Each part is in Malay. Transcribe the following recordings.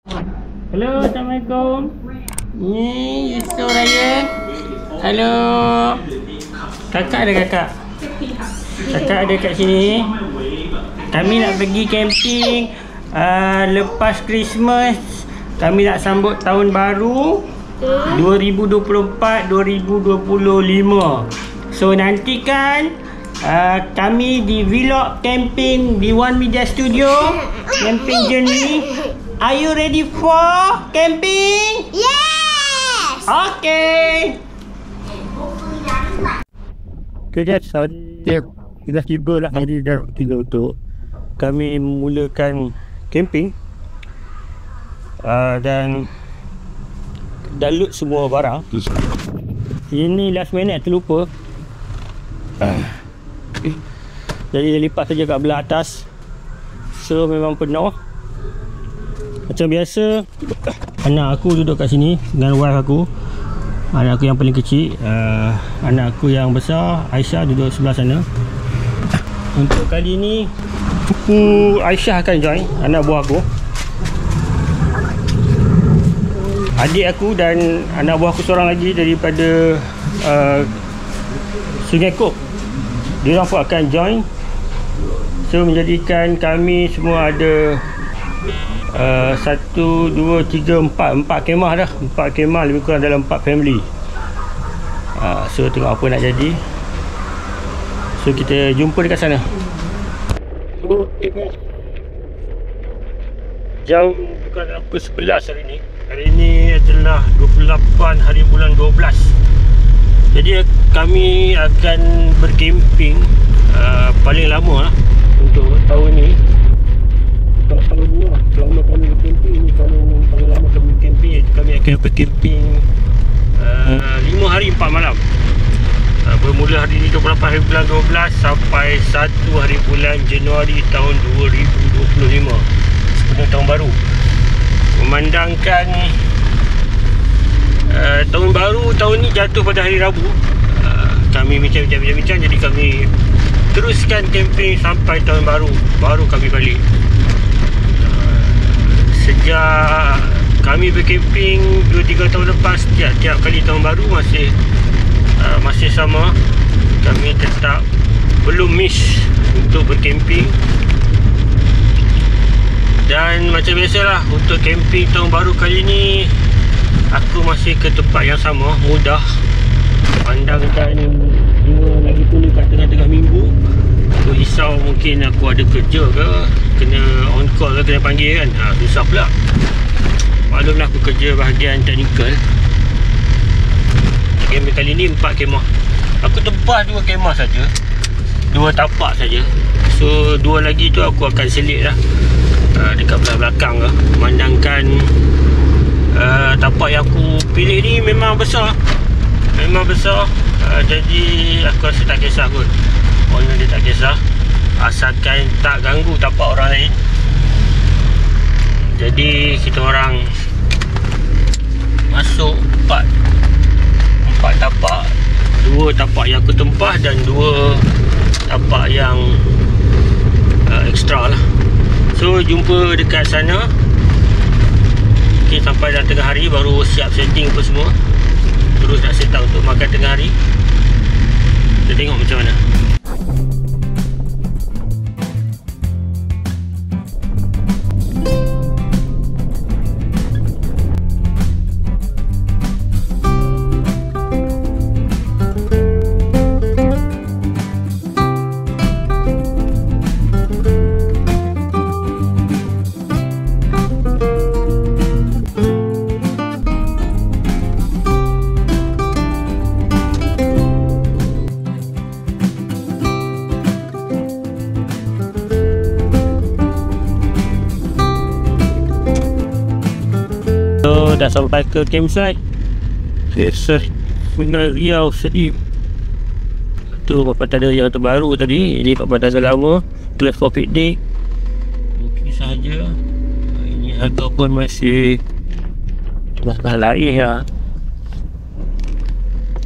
Hello, Assalamualaikum. Ni Yusof Ryan. Hello. Kakak ada kakak? Kakak ada kat sini. Kami nak pergi camping lepas Christmas. Kami nak sambut tahun baru 2024-2025. So nantikan kami di vlog camping di One Media Studio camping journey. Are you ready for camping? Yes! Okay. Okay guys, kita tiba lah hari dah waktu untuk kami memulakan camping. Dan dah load semua barang. Ini last minute terlupa. Jadi dia lipat saja kat belah atas. So memang penuh. Macam biasa, anak aku duduk kat sini dengan wife aku. Anak aku yang paling kecil, anak aku yang besar Aisyah duduk sebelah sana. Untuk kali ni Aisyah akan join, anak buah aku. Adik aku dan anak buah aku seorang lagi daripada Sungai Kop, diorang pun akan join. So menjadikan kami semua ada 1, 2, 3, 4 kemah dah. 4 kemah, lebih kurang dalam 4 family. So tengok apa nak jadi. So kita jumpa dekat sana. Jam bukan dalam pukul 11 hari ni. Hari ni adalah 28 hari bulan 12. Jadi kami akan bercamping paling lama lah untuk tahun ni. Selama kami bercamping ni, paling lama kami bercamping, kami akan bercamping 5 hari 4 malam. Bermula hari ni 28 hari bulan 12 sampai 1 hari bulan Januari tahun 2025, sepenuh tahun baru. Memandangkan tahun baru tahun ni jatuh pada hari Rabu, kami bincang-bincang, jadi kami teruskan camping sampai tahun baru, baru kami balik. Sejak kami bercamping 2-3 tahun lepas, tiap kali tahun baru masih sama. Kami tetap belum miss untuk bercamping. Dan macam biasalah, untuk camping tahun baru kali ni aku masih ke tempat yang sama, mudah. Pandangkan dia lagi pun dekat tengah-tengah minggu. Aku risau mungkin aku ada kerja ke, kena on call ke, kena panggil kan. Susah pula. Maklumlah aku kerja bahagian teknikal. Camping kali ni 4 kemah. Aku tebas 2 kemah saja, 2 tapak saja. So 2 lagi tu aku akan selit lah dekat belah belakang lah. Memandangkan tapak yang aku pilih ni memang besar. Jadi aku rasa tak kisah kot. Owner dia tak kisah, asalkan tak ganggu tapak orang lain. Jadi kita orang masuk 4 tapak. 2 tapak yang aku tempah dan 2 tapak yang ekstra lah. So jumpa dekat sana. Okay, sampai dah tengah hari baru siap setting apa semua. Terus nak set up untuk makan tengah hari. Kita tengok macam mana. So dah sampai ke campsite. Benar Riau sedih. Tu paparan yang terbaru tadi. Ini paparan lama, Place for Picnic. Okey saja. Ini harga pun masih lain ya.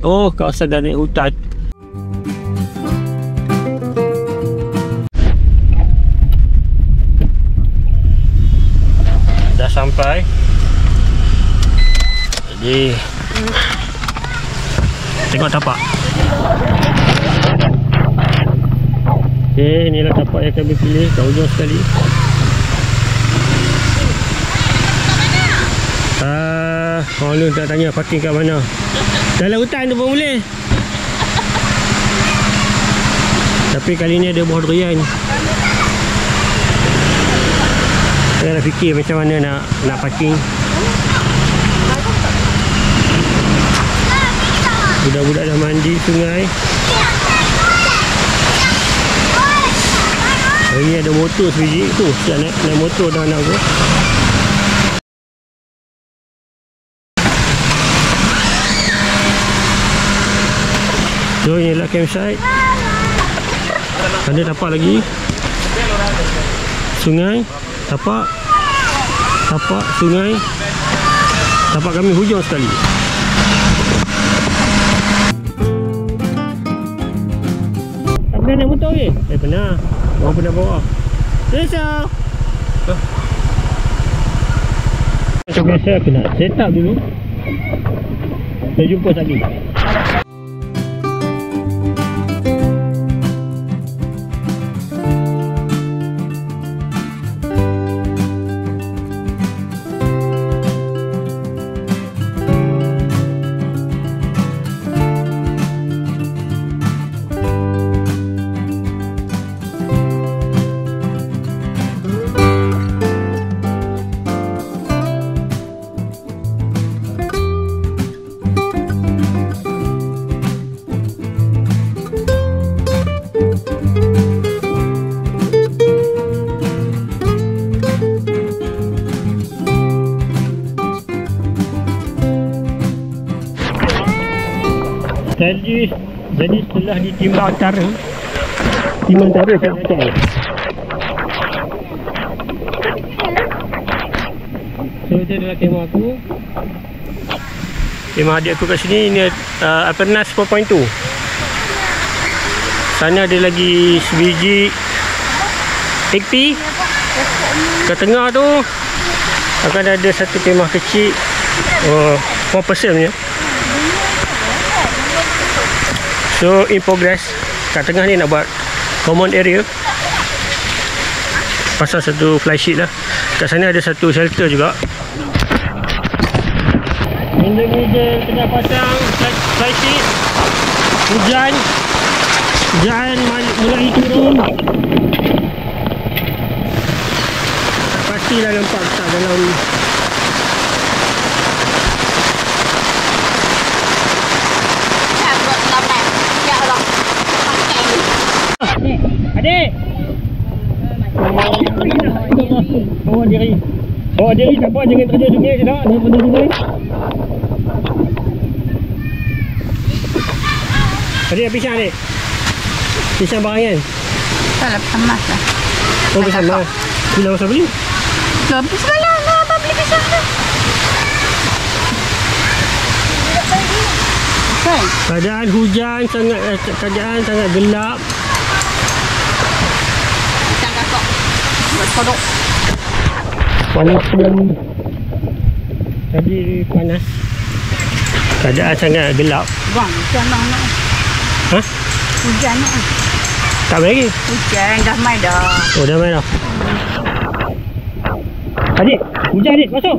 Oh, kawasan dah naik hutan. sampai. Jadi tengok tapak. Okey, inilah tapak yang kami pilih kat hujung sekali. Orang lu tak tanya parking kat mana. Dalam hutan tu pun boleh. Tapi kali ni ada buah durian. Saya dah fikir macam mana nak parking. Budak-budak dah mandi sungai. Hari ni ada motor sebiji tu. Saya naik motor dengan anak aku. So inilah campsite. Ada tapak lagi. Sungai, tapak, sungai. Tapak kami hujung sekali. Tak pernah naik motor ke? Pernah. Orang pernah bawa. Selesa. Macam biasa aku nak set up dulu. Kita jumpa lagi. Jadi setelah ditimbang antara saya betul. So itu adalah kemah aku. Kemah adik aku kat sini. Ini Alpernas 4.2. Sana ada lagi sebiji XP. Kat tengah tu akan ada satu kemah kecil 4 person punya. So in progress. Kat tengah ni nak buat common area. Pasal satu fly sheet lah. Kat sana ada satu shelter juga. Benda-benda tengah pasang fly sheet. Hujan mulai turun. Pastilah nampak tak dalam adik. Bawa diri tak apa, jangan terjun sungai je tak. Jangan terjun sungai. Adik pisang adik. Pisang barang kan? Tak lah, pisang mas lah. Oh pisang mas. Bila masa beli? Semalam lah abang beli pisang tu. Keadaan hujan keadaan sangat gelap. Pisang kakak buat kodok. Panas pun. Tadi panas. Keadaan sangat gelap. Bang, hujan nak. Hah? Hujan nak. Tak main lagi? Hujan dah main dah. Oh dah main dah. Adik, hujan adik, masuk.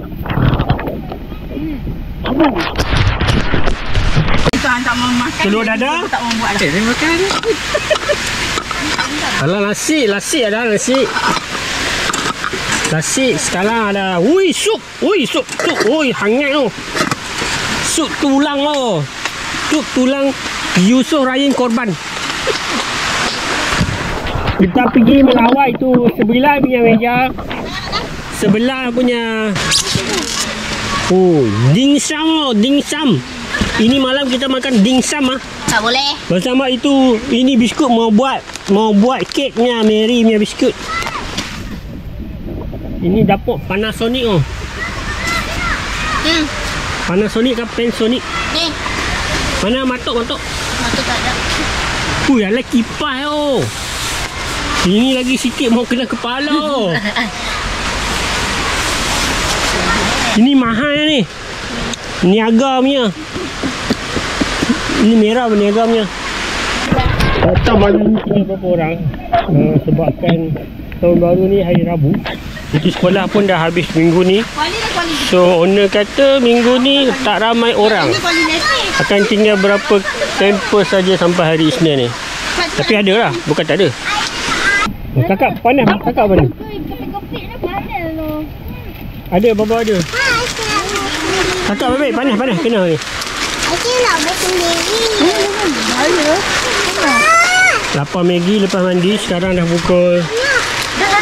Abang. Tak mau makan. Telur dadah? Tak mau buat dah. Dia makan. Alah nasi ada nasi. Nasi sekarang ada. Ui sup. Ui hangat tu. Sup tulang tu. Sup tulang Yusof Rahim korban. Kita pergi melawat tu sebelah punya meja. Sebelah punya. Oh, dimsum. Ini malam kita makan dimsum ah. Tak boleh. Bersama itu ini biskut mau buat keknya Mary punya biskut. Ini dapur Panasonic oh. Panasonic ke Panasonic? Ni. Mana matok? Matuk tak ada. Ui, ala kipas oh. Ini lagi sikit mau kena kepala oh. Ini mahal ni. Niaga punya. Ini merah berniaga punya. Tak tahu malam ni tinggal berapa orang. Sebabkan tahun baru ni hari Rabu. Jadi sekolah pun dah habis minggu ni. So owner kata minggu ni tak ramai orang. Akan tinggal berapa campus saja sampai hari Isnin ni. Tapi ada lah, bukan tak ada. Kakak panas, kakak apa ni? Ada, baba ada. Kakak baik, panas, kena ni. Lapar Maggi lepas mandi. Sekarang dah pukul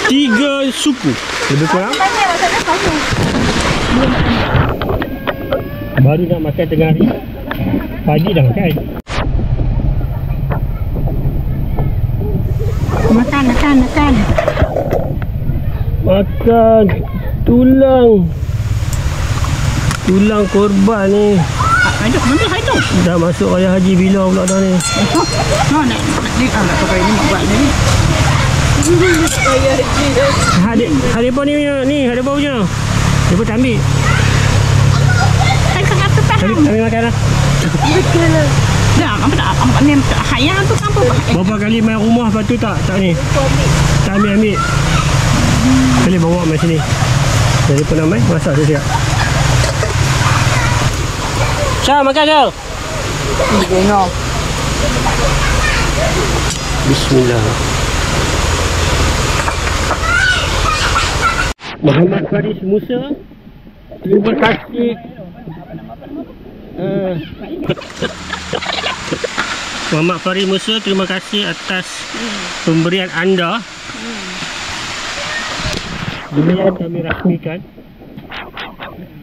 3 suku. Lebih kurang. Baru nak makan tengah hari. Pagi dah makan. Makan. Makan tulang korban ni. Hidup. Dah masuk Raya Haji bila pula dah ni. Nak pakai ni buat ni. Hari apa ni? Hari apa punya? Dia pun tak ambil. Kami makan lah. Dah, apa ni? Hayang tu apa? Berapa kali main rumah lepas tu tak ni? Tak ambil. Boleh bawa main sini. Jadi pun nak main, masak saya siap. Syah, makan Syah. Tengok. Bismillah. Muhammad Faris Musa, terima kasih. Muhammad Faris Musa, terima kasih atas pemberian anda. Demikian kami rasmikan.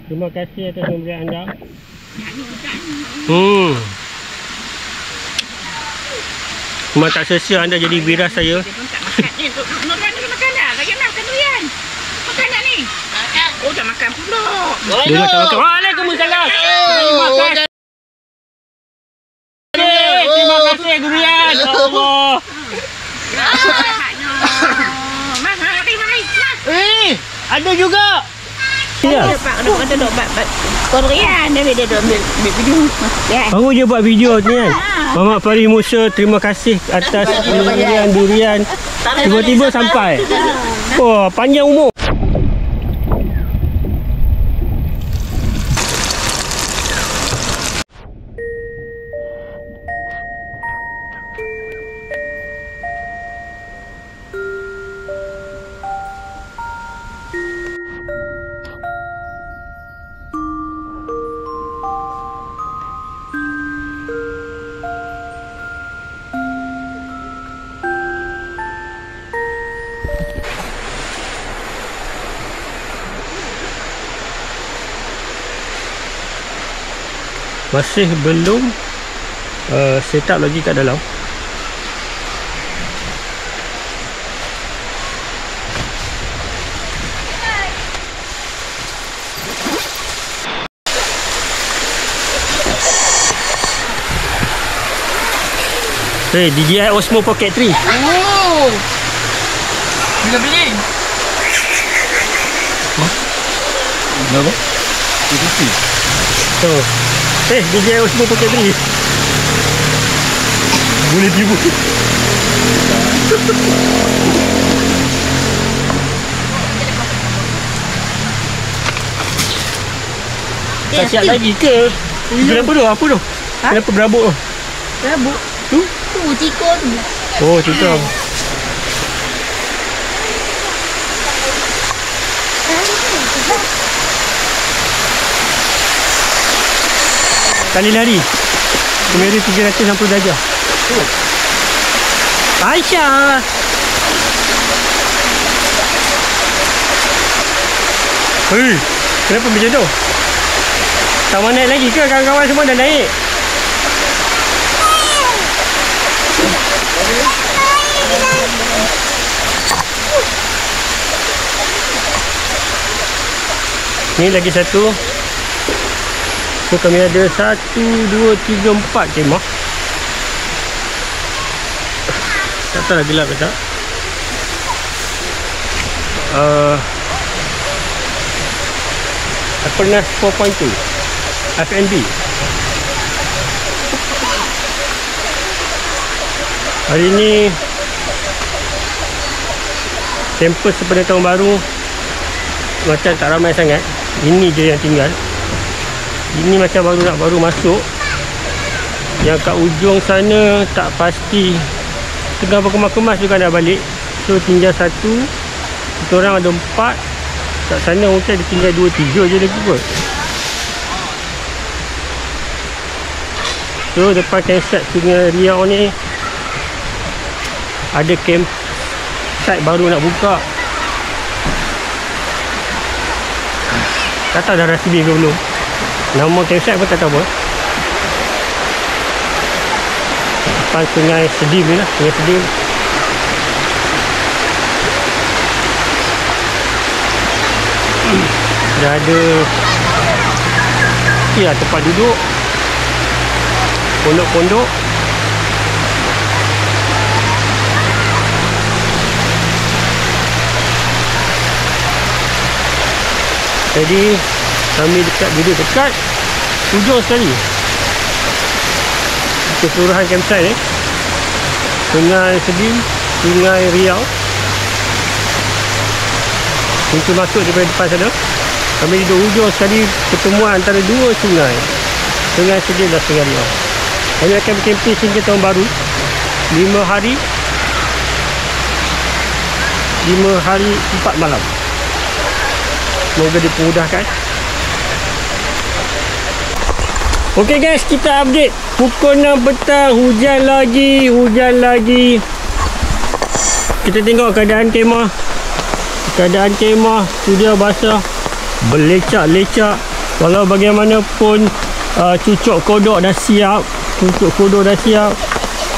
Terima kasih atas pemberian anda. Cuma tak sesia anda jadi viral saya. Makan dah. Lagi nak makan durian. Makan tak ni? Oh, dah makan pula. Dia dah tak makan. Waalaikumsalam. Terima kasih durian. Allah. Ada juga. Ya. Ada dok Korean dia dok ambil video. Baru je buat video ni kan. Muhammad Faris Musa, terima kasih atas pemberian durian. Tiba-tiba sampai. Wah, panjang umur. Masih belum set up lagi kat dalam. Hey, DJI Osmo Pocket 3. Oh. Bila beli? Berapa? 250. Oh. DJI Osmo Pocket 3. Boleh tipu. Tak siap lagi ke? Kenapa tu? Apa tu? Kenapa berabuk tu? Berabuk? Tu? Tu, ciko tu. Oh, cikam. Kali lari kamera 360 darjah. Aisyah. Hei, kenapa macam tu? Tak mau naik lagi ke? Kawan-kawan semua dah naik. Ni lagi satu. So kami ada 1, 2, 3, 4 kemah. Tak tahu lah gelap ke tak. Pernas 4.2 FNB. Hari ni campus pada tahun baru macam tak ramai sangat. Ini je yang tinggal. Ini macam baru masuk. Yang kat ujung sana tak pasti, tengah berkemas-kemas juga nak balik. So tinggal satu. Kita orang ada 4. Kat sana mungkin ada tinggal 2-3 je lagi kot. So depan campsite Sungai Riau ni ada campsite baru nak buka. Tak tahu dah rasmi ke belum. Nama campsite pun tak tahu apa. Depan Sungai Sedim ni lah. Sungai Sedim. Dah ada tempat duduk, pondok-pondok. Jadi kami duduk dekat ujung sekali keseluruhan campsite ni. Sungai Sedim, Sungai Riau. Pintu masuk daripada depan sana. Kami duduk ujung sekali pertemuan antara dua sungai, Sungai Sedim dan Sungai Riau. Kami akan berkemping hingga tahun baru 5 hari 4 malam. Semoga dipermudahkan. Okey guys, kita update pukul 6 petang. Hujan lagi. Kita tengok keadaan kemah. Sudah basah, berlecak-lecak. Walau bagaimanapun cucuk kodok dah siap.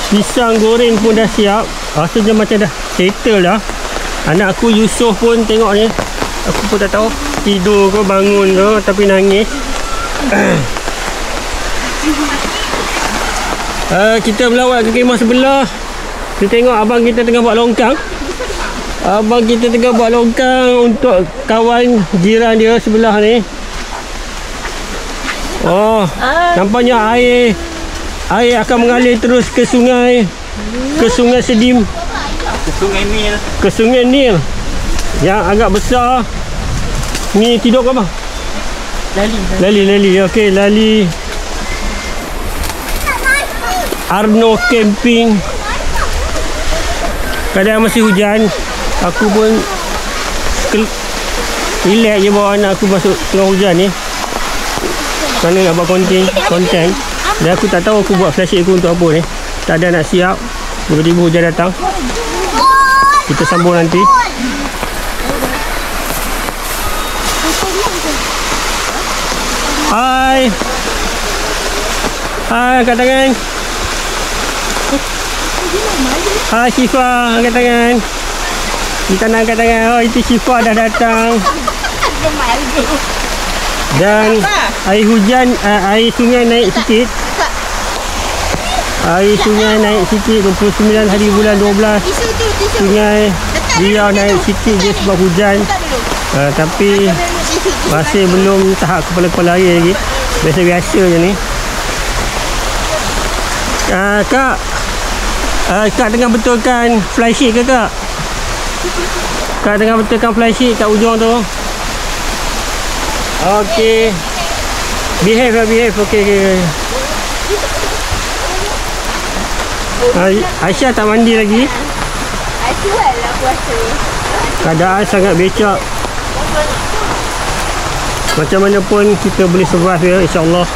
Pisang goreng pun dah siap. Rasanya macam dah settle dah. Anak aku Yusof pun tengok ni. Aku pun tak tahu tidur ke bangun ke, tapi nangis. Kita melawat ke kemah sebelah. Kita tengok abang kita tengah buat longkang. Untuk kawan jiran dia sebelah ni. Oh, nampaknya air akan mengalir terus ke sungai Sedim, ke Sungai Nil yang agak besar. Ni tidur ke apa? Lali. Okey, Lali Arno Camping. Kadang masih hujan. Aku pun relax je bawa anak aku masuk tengah hujan ni. Kerana nak buat konten. Dan aku tak tahu aku buat flashlight aku untuk apa ni. Tak ada nak siap. Tiba-tiba hujan datang. Kita sambung nanti. Hai, angkat tangan. Hai Syifa, angkat tangan. Kita nak angkat tangan. Oh, itu Syifa dah datang. Dan air hujan, air sungai naik sikit. 29 hari bulan 12. Sungai Riau naik sikit je sebab hujan. Tapi masih belum tahap kepala-kepala air lagi. Biasa-biasa je ni. Kak tengah betulkan flysheet ke kak? Kak tengah betulkan flysheet kat ujung tu. Okey. Behave. Okey. Aisyah tak mandi lagi. Aisyah lah puasa. Keadaan sangat becak. Macam mana pun kita boleh survive ya, insyaAllah.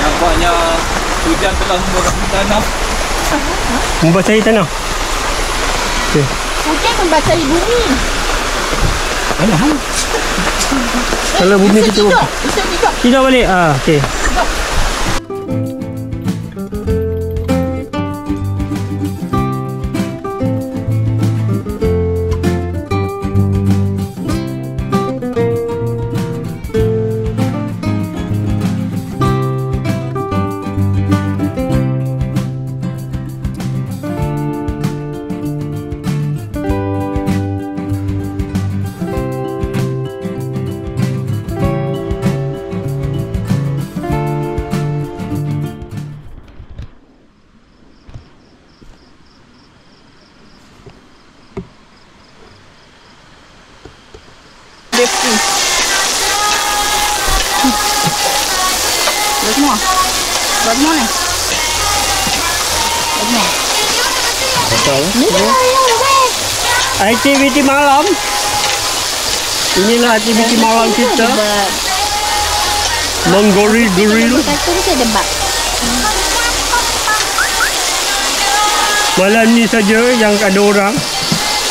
Nampaknya hujan telah membasahi tanah. Membasahi tanah? Okay. Hujan membasahi bumi. Kalau bumi kita tidur balik. Okey. Buat semua. Buat semua ni. Buat semua. Betul. Aktiviti malam. Inilah aktiviti malam kita. Menggoril-goril. Kata mesti ada bak. Malam ni saja yang ada orang.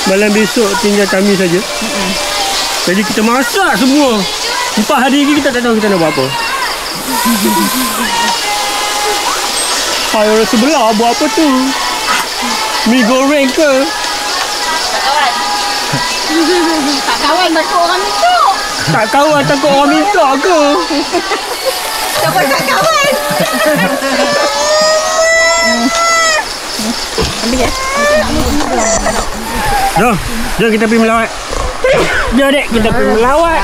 Malam besok tinggal kami saja. Jadi kita masak semua. 4 hari lagi kita tak tahu kita nak buat apa. Hai, orang sebelah buat apa tu? Mi goreng ke? Tak kawan takut orang minta. Tak kawan takut orang minta ke? Siapa tak kawan? Ambil ya. Jom kita pergi melawat. Jom dek, kita pergi melawat.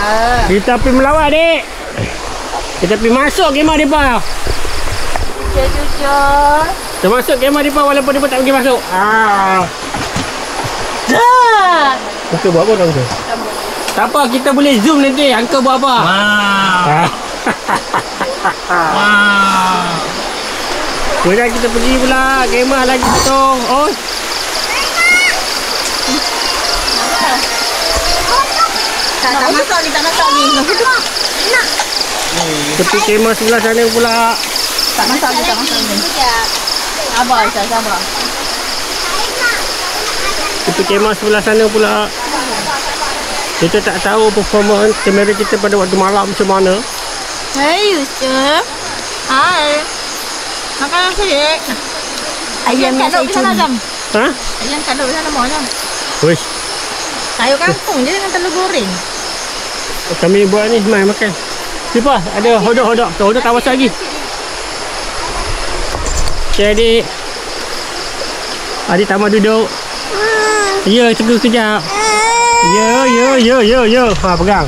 Kita pergi melawat dek. Kita pergi masuk kemah mereka. Jujur. Kita masuk kemah mereka walaupun mereka tak pergi masuk. Dah. Uncle buat apa Uncle? Tak apa, kita boleh zoom nanti. Uncle buat apa? Kemudian kita pergi pula kemah lagi potong. Oh. Tak masak ni, tak masak ni. Nak. Tepi kemah sebelah sana pula. Tak masak ni, tak masak ni. Sabar Aisyah, sabar. Tepi kemah sebelah sana pula. Kita tak tahu performance kamera kita pada waktu malam macam mana. Hai Yusuf. Hai. Makan apa dek? Ayam yang saya curi. Ha? Ayam kat duduk sana mau lah. Wish, Sayur kangkung je dengan telur goreng. kami buat ni, mai makan. Siapa? Ada hodok-hodok. Hodok tak masak lagi. Okay, adik. Adik tak mau duduk. Ya, tunggu kejap. Ya. Ha, pegang.